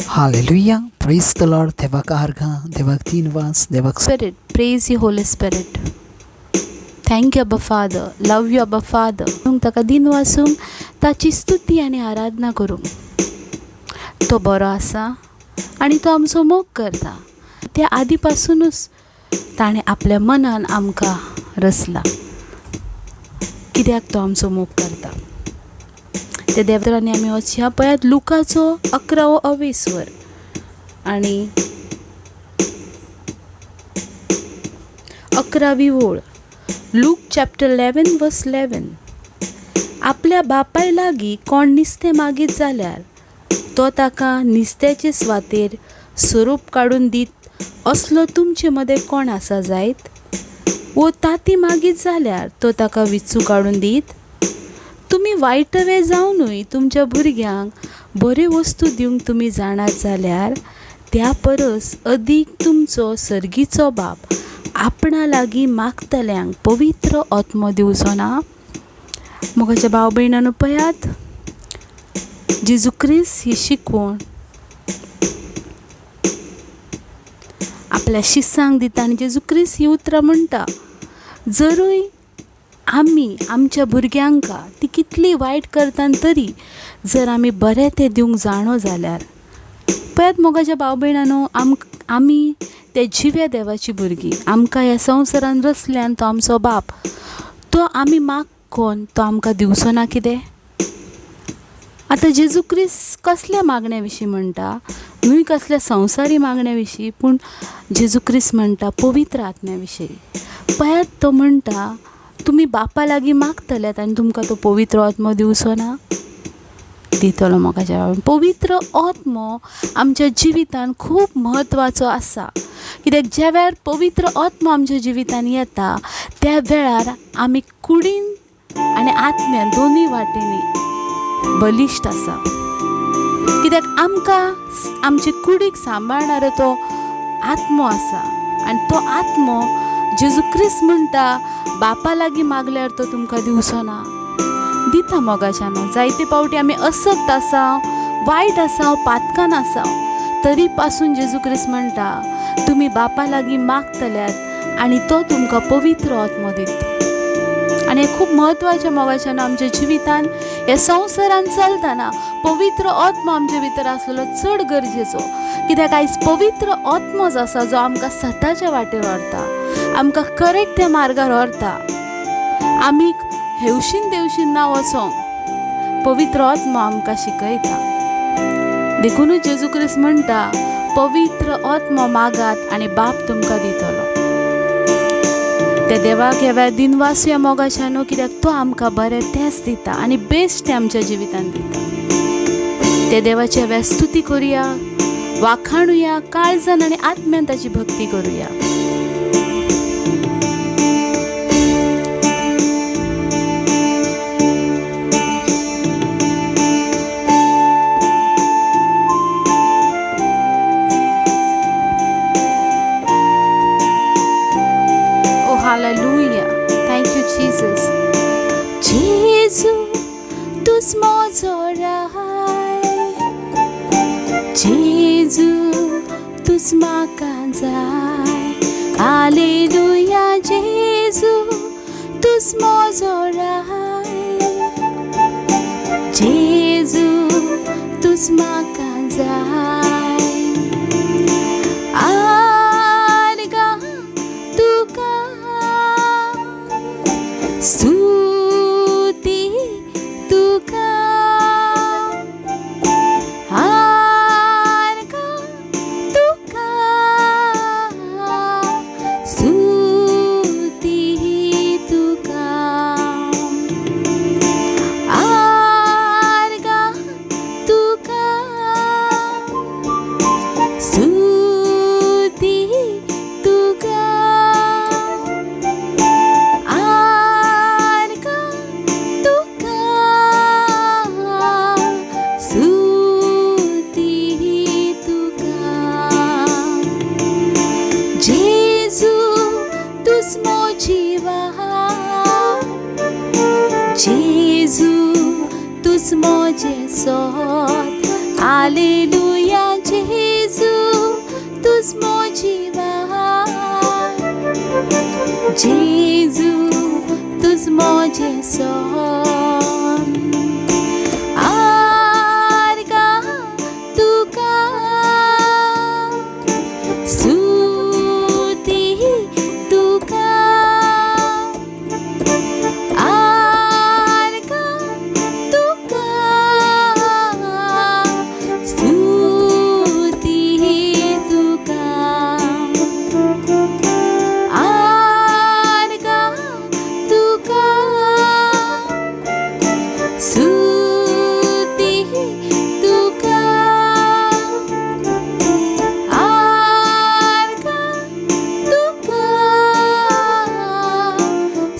Hallelujah. Praise the Lord. देवाक अर्घ, देवाक तीनवास, देवाक Spirit, praise you, Holy Spirit. Thank you, Abba Father. Love you, Abba Father. ताका दिन वासूंक ताची स्तुती आनी आराधना करूंक. तो बरो आसा आनी तो आमचो मोग करता. त्या आदी पासूनच ताणें आपल्या मनान आमकां रचला. कित्याक तो आमचो मोग करता. ते देवत्रांनी आमी वचया पळयात लुकाचो 11 आनी 11 ओळ. लूक चॅप्टर 11 वर्स 11. आपल्या बापाय लागीं कोण नुस्तें मागीत जाल्यार तो ताका नुस्त्याचे सुवातेर स्वरूप काडून दीत असलो तुमचे मदें कोण आसा जायत? वो ताती मागीत जाल्यार तो ताका विचू काडून दीत? तुमी वायटवे जावनूय तुमच्या भुरग्यांक बऱ्यो वस्तू दिवंक तुमी जाणात जाल्यार त्या परस अदीक तुमचो सर्गीचो बाप आपणा लागीं मागतल्यांक पवित्र आत्मो दिवचो ना? मोगाच्या भाव भयणांनो पळयात, जेजू ख्रिस्त ही शिकवण आपल्या शिष्यांक दिता आनी जेजू ख्रिस्त ही उतरां म्हणटा. जरूय आमी आमच्या भुरग्यांक ती कितली वायट करता तरी जर आमी बरें तें दिवंक जाणो जाल्यार पळयात मोगाच्या भाव भयणांनो, आमी ते जिव्या देवाची भुरगीं. आमकां ह्या संवसारान रचल्यान तो आमचो बाप. तो आमी मागून तो आमकां दिवचो ना कितें? आतां जेजू ख्रिस्त कसल्या मागण्या विशीं म्हणटा? न्हय कसल्या संवसारी मागण्या विशीं, पूण जेजू ख्रिस्त म्हणटा पवित्र आत्म्या विशीं. पळयात तो म्हणटा तुमी बापा लागीं मागतल्यात आनी तुमकां तो पवित्र आत्मो दिवचो ना? दितलो मोगाच्या. पवित्र आत्मो आमच्या जिवितान खूब म्हत्वाचो आसा. कित्याक ज्या वेळार पवित्र आत्मो आमच्या जिवितान येता त्या वेळार आमी कुडीन आनी आत्म्यान दोनूय वाटेनी बलिश्ट आसा. कित्याक आमकां आमचे कुडीक सांबाळणारो तो आत्मो आसा आनी तो आत्मो जेजू ख्रिस्त म्हणटा बापा लागीं मागल्यार तो तुमकां दिवचो ना. दिता मोगाच्यान. जायते फावटी आमी असक्त आसा, वायट आसा, पातकान आसा, तरी पासून जेजू ख्रिस्त म्हणटा तुमी बापा लागीं मागतल्यात आनी तो तुमकां पवित्र आत्मो दिता. आनी हें खूब म्हत्वाचें मोगाच्यान आमच्या जिवितान. ह्या संवसारान चलतना पवित्र आत्मो आमचे भितर आसलेलो चड गरजेचो. कित्याक आयज पवित्र आत्मोच आसा जो आमकां सताच्या वाटेर व्हरता, आमकां करेक्ट त्या मार्गार व्हरता. आमी हेवशीन देवशीन ना वचोंक पवित्र आत्मो आमकां शिकयता. देखूनच जेजू ख्रिस्त म्हणटा पवित्र आत्मो मागात आनी बाप तुमकां दितलो. ते देवाक ह्या वेळार दिनवासूया मोगाच्यानो, कित्याक तो आमकां बरें तेंच दिता आनी बेस्ट तें आमच्या जिवितान दिता. ते देवाची ह्या वेळार स्तुती करुया, वाखाणुया, काळजान आनी आत्म्यान ताची भक्ती करुया. Hallelujah. Thank you, Jesus. Jesu, tu's mozo rai. Jesu, tu's makan zai. Hallelujah, Jesu, tu's mozo rai. Jesu, tu's makan zai. स्तुति तुका आर्गा तुका स्तुति तुका आर्गा तुका स्तुति तुका जेजू तुझ मोजे सोत. हालेलुया जेजू तुज मोजें सोन आर्गा तुका स्तुती तुका आर्गा तुका स्तुती तुका आर्गा तुका स्तुती तुका आर्गा तुका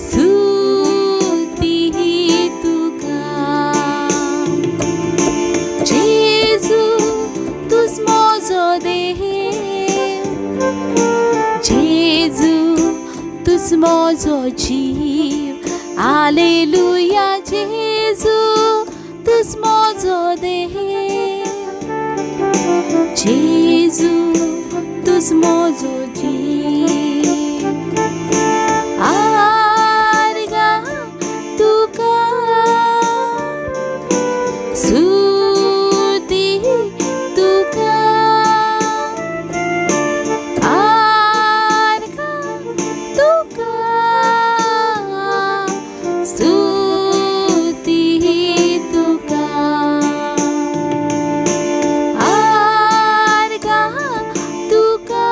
स्तुती तुका जेजू तुज मोजो देव जेजू तुज मोजो जीव हालेलुया जेजू तुज मोजो देव जेजू तुज मोजो जीव आर्गा तुका स्तुती तुका आर्गा तुका स्तुती तुका आर्गा तुका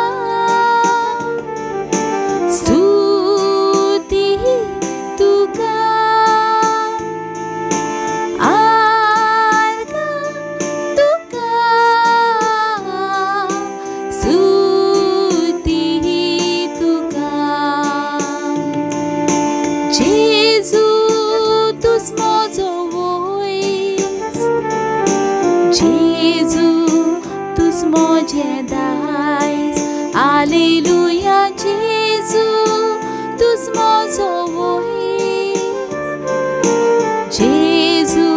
स्तुती तुका आर्गा तुका स्तुती तुका जेजू तुज मोजो वोयस जेजू तुज मोजें दायज हालेलुया जेजू तुज मोजो वोयस जेजू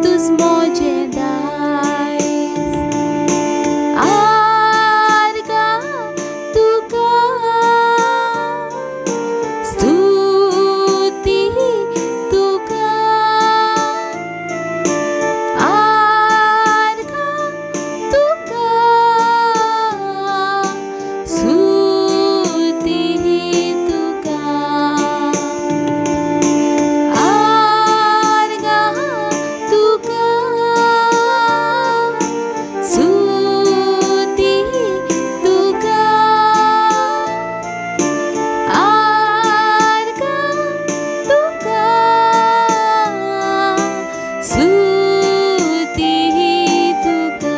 तुज मोजें दायज आर्गा तुका स्तुती तुका आर्गा तुका स्तुती तुका आर्गा तुका स्तुती तुका आर्गा तुका स्तुती तुका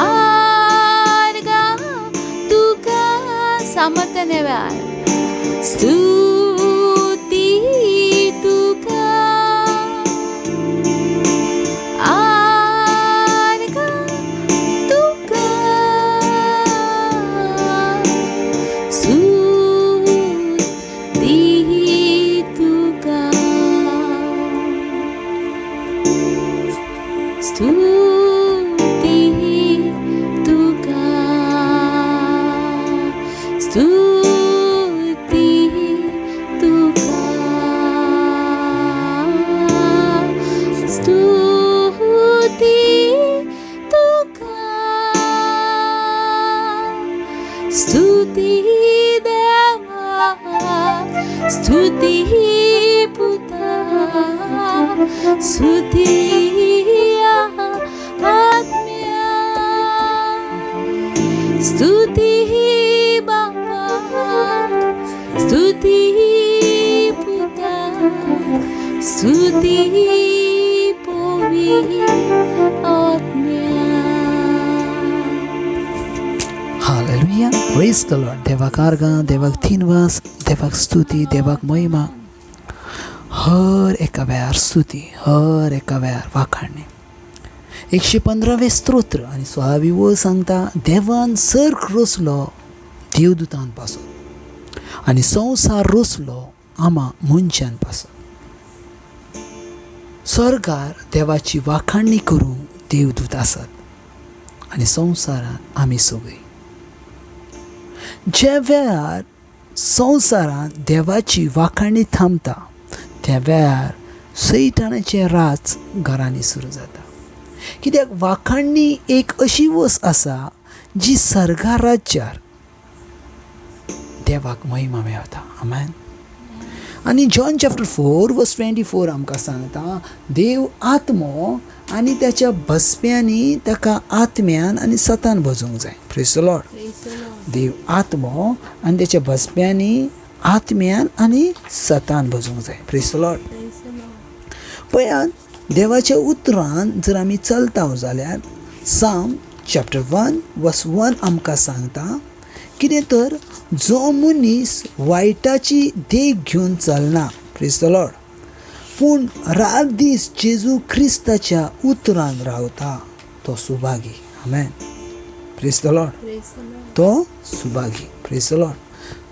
आर्गा तुका सामर्थ्याने वेळ स्तुती तुका आर्गा तुका स्तुती तुका स्तुती तुका स्तुती तुका स्तुती तुका स्तुती देवा स्तुती पुता स्तुती आत्म्या स्तुती बापा स्तुती पुता स्तुती पवित्र आत्म्या हालेलुया प्रेज द लॉर्ड देवाक आर्गां देवाक तीनवास देवाक स्तुती देवाक महिमा हर एका वेळार स्तुती हर एका वेळार वाखाणणी 115वें स्तोत्र आनी 16वी ओळ सांगता देवान सर्ग रोसलो देवदूतान पासत आनी संवसार रोसलो आमा मनशान पासत स्वर्गार देवाची वाखाणणी करूंक देवदूत आसात आनी संवसारांत आमी सगळीं ज्या वेळार संवसारांत देवाची वाखाणी थांबता त्या वेळार सैतानाचें राज घरांनी सुरू जाता. कित्याक वाखाणणी एक अशी वस्त आसा जी सर्गा राज्यार देवाक महिमा मेळटा. आमेन. आनी जॉन चॅप्टर 4 वर्स 24 आमकां सांगता, देव आत्मो आनी त्याच्या भस्म्यांनी ताका आत्म्यान आनी सतान भजोवंक जाय. Praise the Lord. देव आत्मो आनी त्याच्या भस्म्यांनी आत्म्यान आनी सतान भजोवंक जाय. Praise the Lord. पळयात, देवाच्या उतरान जर आमी चलता जाल्यार साम चॅप्टर 1 वर्स 1 आमकां सांगता, कितें तर जो मनीस वायटाची देख घेवन चलना, प्रेज द लॉर्ड, पूण रात दीस जेजू क्रिस्ताच्या उतरान रावता तो सुभागी. आमेन. Praise the Lord. तो सुभागी. Praise the Lord.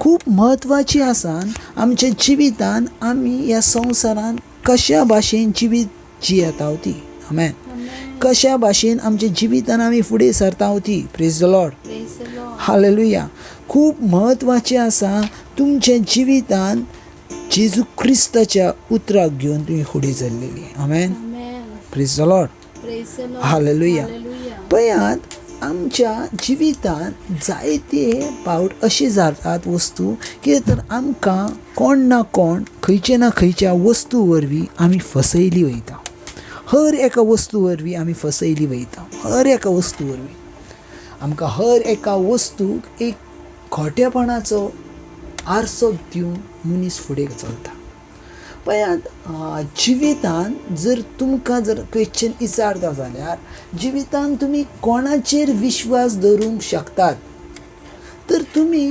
खूब म्हत्वाची आसान आमच्या जिवितान आमी ह्या संवसारान कशा भाशेन जिवीत जियेता ती. आमेन. कशा भाशेन आमच्या जिवितान आमी फुडें सरता ती. Praise the Lord. हालेलुया. खूब म्हत्वाचें आसा तुमच्या जिवितान जेजू क्रिस्ताच्या उतराक घेवन तुमी फुडें चल्लेली. Amen. Praise the Lord. Hallelujah. पळयात, आमच्या जिवितान जायते फावट अशी जातात वस्तू, कितें तर आमकां कोण ना कोण खंयच्या ना खंयच्या वस्तू वरवीं आमी फसयली वयता. हर एका वस्तू वरवीं आमी फसयली वयता. हर एका वस्तू वरवीं आमकां हर एका वस्तूक एक खोटेपणाचो आरसो दिवन मनीस फुडें चलता. पळयात, जिवितान जर तुमकां जर क्वेश्चन विचारता जाल्यार जिवितान तुमी कोणाचेर विश्वास दवरूंक शकतात, तर तुमी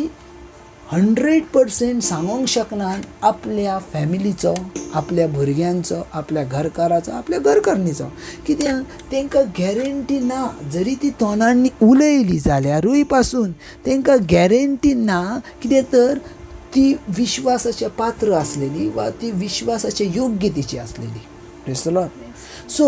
100% सांगूंक शकनात आपल्या फॅमिलीचो, आपल्या भुरग्यांचो, आपल्या घरकाराचो, आपल्या घरकारणीचो. कित्याक तांकां गॅरंटी ना. जरी ती तोंडांनी उलयली जाल्यारूय पासून तांकां गॅरंटी ना, कितें तर ती विश्वासाच्या पात्र आसलेली वा ती विश्वासाच्या योग्यतेची आसलेली. Praise the Lord. सो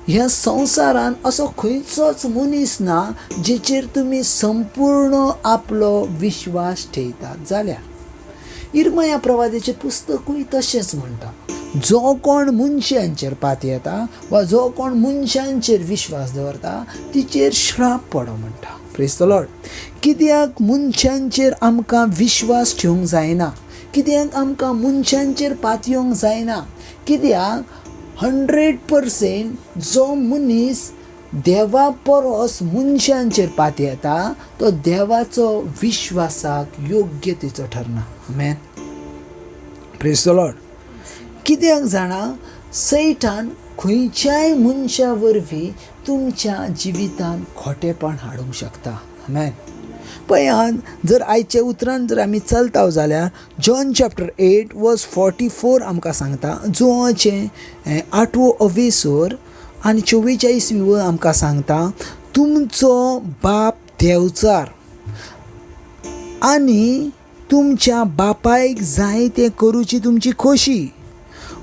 ह्या संवसारान असो खंयचोच मनीस ना जेचेर तुमी संपूर्ण आपलो विश्वास ठेयतात. जाल्यार इर्मया प्रवादीचें पुस्तकूय तशेंच म्हणटा, जो कोण मनशांचेर पात येता वा जो कोण मनशांचेर विश्वास दवरता तिचेर श्राप पडो म्हणटा. Praise the Lord. कित्याक मनशांचेर आमकां विश्वास ठेवूंक जायना, कित्याक आमकां मनशांचेर पात येवंक जायना, कित्याक 100% जो मनीस देवा परस मनशांचेर पात येता तो देवाचो विश्वासाक योग्यतेचो ठरना. आमेन. Praise the Lord. कित्याक जाणा, सैतान खंयच्याय मनशा वरवीं तुमच्या जिवितान खोटेपण हाडूंक शकता. आमेन. पळयात, जर आयच्या उतरान जर आमी चलता जाल्यार जॉन चॅप्टर 8 वर्स 44 आमकां सांगता, जोचे 8वो अवेसर आनी 44वी आमकां सांगता, तुमचो बाप देवचार आनी तुमच्या बापायक जाय तें करूची तुमची खोशी.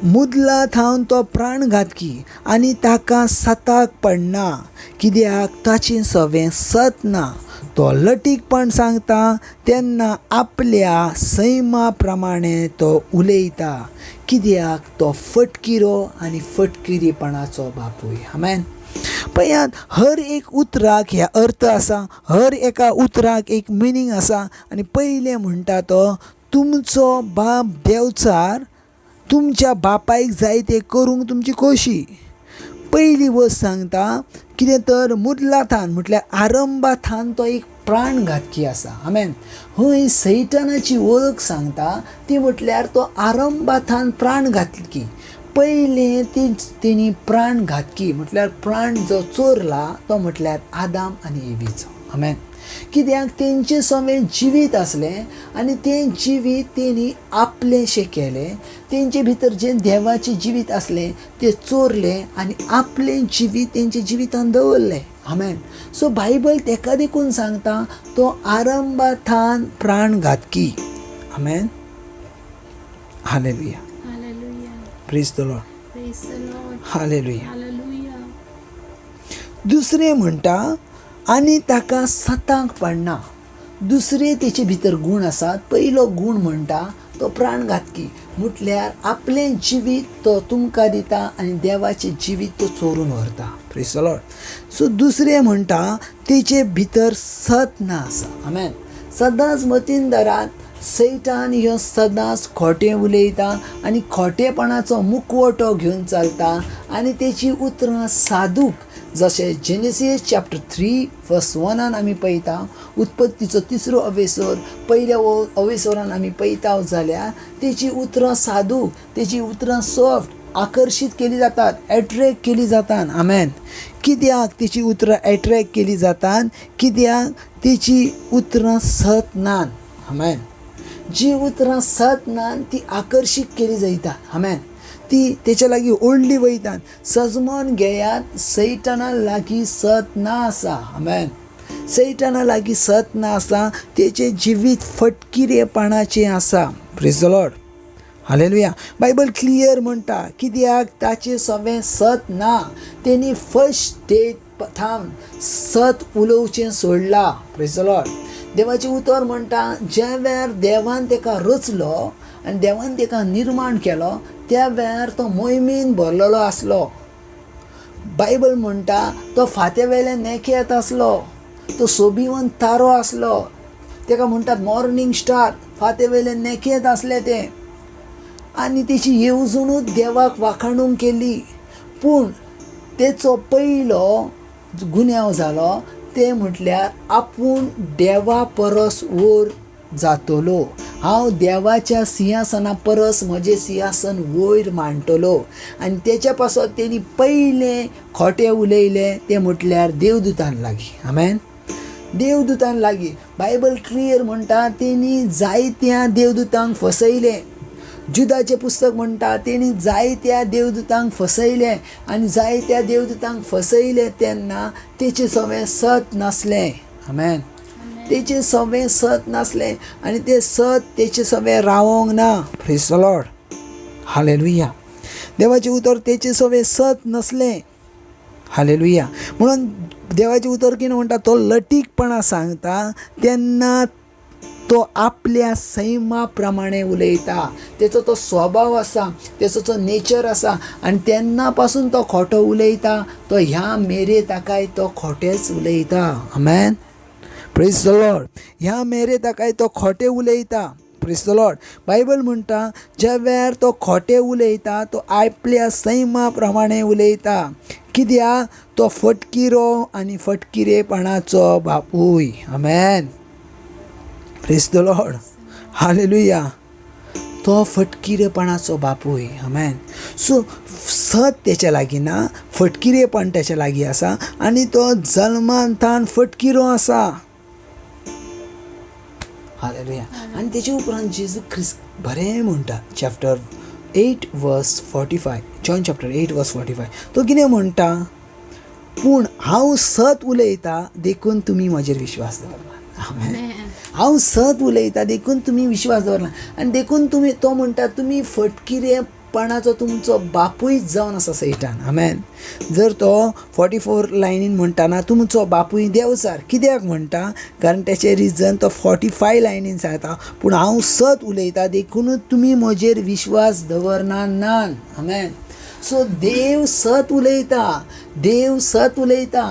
मुदला थावन तो प्राणघातकी आनी ताका सताक पडना, कित्याक ताचें सवें सत ना. तो लटीकपण सांगता तेन्ना आपल्या सैमा प्रमाणे तो उलयता, कित्याक तो फटकिरो आनी फटकिरीपणाचो बापूय. आमेन. पळयात, हर एक उतराक ह्या अर्थ आसा, हर एका उतराक एक मिनींग आसा. आनी पयलें म्हणटा तो, तुमचो बाप देवचार, तुमच्या बापायक जाय तें करूंक तुमची खोशी. पयली वस्त सांगता, कितें तर मुदलाथान म्हटल्यार आरंभाथान तो एक प्राणघातकी आसा. आमेन. हय सैतानाची वळख सांगता ती म्हटल्यार तो आरंभाथान प्राणघातकी. पयलें तेणी प्राणघातकी म्हटल्यार प्राण जो चोरला तो म्हटल्यार आदाम आनी एवीचो. आमेन. कित्याक तेंचे समें जिवीत आसलें आनी तें जिवीत तेणी आपलेशें केलें. तेंचे भितर जें देवाचें जिवीत आसलें तें चोरलें आनी आपलें जिवीत तेंच्या जिवितान दवरलें. आमेन. सो बायबल तेका देखून सांगता तो आरंभाथान प्राणघातकी. Amen. Hallelujah. Praise the Lord. Hallelujah. दुसरें म्हणटा, आनी ताका सतांक पडना. दुसरे तेचे भितर गूण आसात. पयलो गूण म्हणटा तो प्राणघातकी, म्हटल्यार आपलें जिवीत तो तुमकां दिता आनी देवाचें जिवीत तो चोरून व्हरता. Praise the Lord. सो दुसरें म्हणटा तेचे भितर सत ना आसा. आमेन. सदांच मतीन धरात, सैतान ह्यो सदांच खोटें उलयता आनी खोटेपणाचो मुखवटो घेवन चलता आनी तेची उतरां सादूक, जशें जेनेसीस चॅप्टर 3 वर्स 1 आमी पळयता, उत्पत्तीचो 3रो अवेसर पयल्या अवेसरान आमी पळयता जाल्यार तेची उतरां सादूक, तेची उतरां सॉफ्ट, आकर्शीत केली जातात, एट्रॅक्ट केली जातात. आमेन. कित्याक तेची उतरां एट्रॅक्ट केली जातात? कित्याक तेची उतरां सत नात. आमेन. जी उतरां सत नात ती आकर्शीत केली जातात. आमेन. ती तेच्या लागीं ओडली वयतात. सजमोन घेयात, सैताना लागीं सत ना आसा. आमेन. सैताना लागीं सत ना आसा. तेचें जिवीत फटकिरेपणाचें आसा. Praise the Lord. Hallelujah. Bible clear म्हणटा, कित्याक ताचें सगळें सत ना. तेणी फर्स्ट डे थावन सत उलोवचें सोडलां. Praise the Lord. देवाचें उतर म्हणटा, ज्या वेळार देवान ताका रचलो आनी देवान ताका निर्माण केलो त्या वेळार तो मोहिमेन भरलेलो आसलो. बायबल म्हणटा तो फात्या वेल्यान नेखेत आसलो, तो सोबिवंत तारो आसलो. ताका म्हणटात मॉर्निंग स्टार. फात्या वेल्यान नेखेत आसले ते आनी तेची येवजणूच देवाक वाखाणूंक केली. पूण तेचो पयलो गुन्यांव जालो ते म्हटल्यार आपूण देवा परस वयर जातलो. हांव देवाच्या सिंहासना परस म्हजें सिंहासन वयर मांडटलो. आनी तेच्या पासत तेणी पयलें खोटें उलयलें ते म्हटल्यार देवदूतान लागीं. आमेन. देवदूतान लागीं. बायबल क्लियर म्हणटा तेणी जायत्या देवदूतांक फसयलें. जुदाचें पुस्तक म्हणटा तेणी जायत्या देवदूतांक फसयलें आनी जायत्या देवदूतांक फसयलें तेन्ना तेचें सगळें सत नासलें. आमेन. तेचें सगळें सत नासलें आनी तें सत तेचें सगळें रावोंक ना. Praise the Lord. हालेलुया. देवाचें उतर तेचें सगळें सत नसलें. हालेलुया. म्हणून देवाचें उतर कितें म्हणटा, तो लटीकपणां सांगता तेन्ना तो आपल्या सैमा प्रमाणे उलयता. तेचो तो स्वभाव आसा, तेचो तो नेचर आसा आनी तेन्ना पासून तो खोटो उलयता. तो ह्या मेरे ताकाय तो खोटेंच उलयता. आमेन. Praise the Lord. ह्या मेरे ताकाय तो खोटें उलयता. Praise the Lord. बायबल म्हणटा ज्या वेळार तो खोटें उलयता तो आपल्या सैमा प्रमाणे उलयता. कित्याक तो फटकिरो आनी फटकिरेपणाचो बापूय. Amen. Praise the Lord. Hallelujah. तो फटकिरेपणाचो बापूय. आमेन. सो सत तेच्या लागीं ना, फटकिरेपण तेच्या लागीं आसा आनी तो जल्मांतान फटकिरो आसा. हालेलुया. आनी तेचे उपरांत जेजू ख्रिस्त बरें म्हणटा चॅप्टर 8 वर्स 45, जॉन चॅप्टर 8 वर्स 45. तो कितें म्हणटा, पूण हांव सत उलयता देखून तुमी म्हजेर विश्वास दवरना. आमेन. हांव सत उलयता देखून तुमी विश्वास दवरना आनी देखून तुमी, तो म्हणटा तुमी फटकिरेपणाचो तुमचो बापूय जावन आसा सैतान. आमेन. जर तो 44 लायनीन म्हणटाना तुमचो बापूय देवचार. कित्याक म्हणटा, कारण तेचें रिजन तो 45 लायनीन सांगता, पूण हांव सत उलयता देखून तुमी म्हजेर विश्वास दवरना नान. आमेन. सो देव सत उलयता. देव सत उलयता.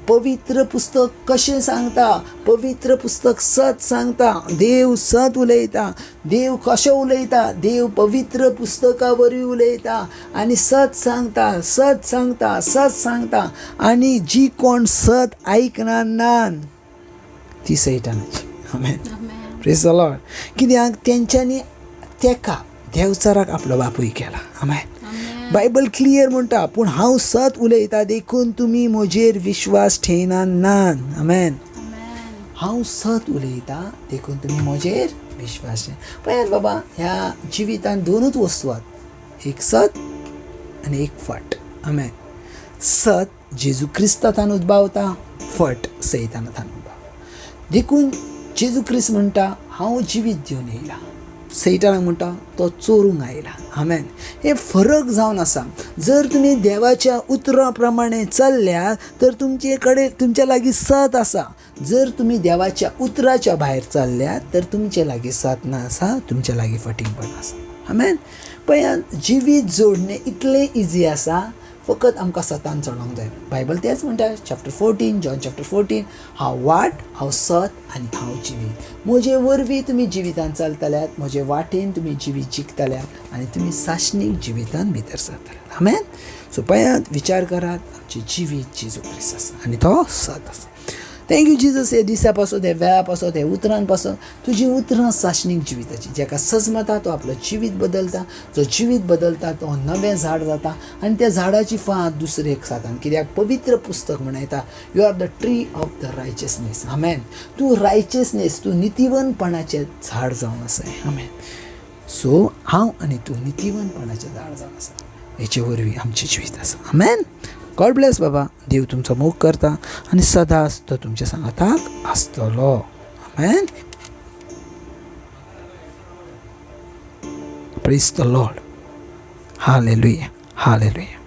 पवित्र पुस्तक कशें सांगता, पवित्र पुस्तक सत सांगता. देव सत उलयता. देव कशें उलयता, देव पवित्र पुस्तका वरवीं उलयता आनी सत सांगता, सत सांगता, सत सांगता. आनी जी कोण सत आयकना नान ती सैतानाची. आमेन. Praise the Lord. कित्याक तेंच्यांनी तेका देवचाराक आपलो बापूय केला. आमेन. बायबल क्लियर म्हणटा, पूण हांव सत उलयता देखून तुमी म्हजेर विश्वास ठेयना नान. आमेन. हांव सत उलयता देखून तुमी म्हजेर विश्वास ठेय. पळयात बाबा, ह्या जिवितान दोनूच वस्तू आसात, एक सत आनी एक फट. आमेन. सत जेजू क्रिस्तांतल्यान उद्भावता, फट सैतानांतल्यान उद्भावता. देखून जेजू क्रिस्त म्हणटा हांव जिवीत दिवन येयला. सैतानाक म्हणटा तो चोरूंक आयला. आमेन. हे फरक जावन आसा. जर तुमी देवाच्या उतरा प्रमाणे चल्ल्यात तर तुमच्या लागीं साथ आसा. जर तुमी देवाच्या उतराच्या भायर चल्ल्यात तर तुमचे लागीं साथ ना आसा, तुमच्या लागीं फटिंगपण आसा. आमेन. पळयात, जिवीत जोडणें इतलें इजी आसा, फकत आमकां सतान चलोवंक जाय. बायबल तेच म्हणटा, चॅप्टर 14, जॉन चॅप्टर 14, हांव वाट, हांव सत आनी हांव जिवीत. म्हजे वरवीं तुमी जिवितान चलतल्यात, म्हजे वाटेन तुमी जिवीत जिखतल्यात आनी तुमी साशणीक जिवितान भितर सरतल्यात. आमेन. सो पळयात, विचार करात, आमचें जिवीत जेजू क्रिस्त आसा आनी तो सत आसा. थँक्यू जिजस, हे दिसा पासून, हे वेळा पासून, हे उतरां पासून तुजी उतरां साशणीक जिविताची. जेका सजमता तो आपलो जिवीत बदलता, जो जिवीत बदलता तो नवें झाड जाता आनी त्या झाडाची फांत दुसरेक जाता. कित्याक पवित्र पुस्तक म्हणटा, you are the tree of the righteousness. Amen. तूं रायचसनेस, तूं नितीवनपणाचें झाड जावन आसाय. आमेन. सो हांव आनी तूं नितीवनपणाचें झाड जावन आसा. हेचे वरवीं आमचें जिवीत आसा. आमेन. गॉड ब्लेस बाबा. देव तुमचो मोग करता आनी सदांच तो तुमच्या सांगाताक आसतलो. Amen. Praise the Lord. Hallelujah. Hallelujah.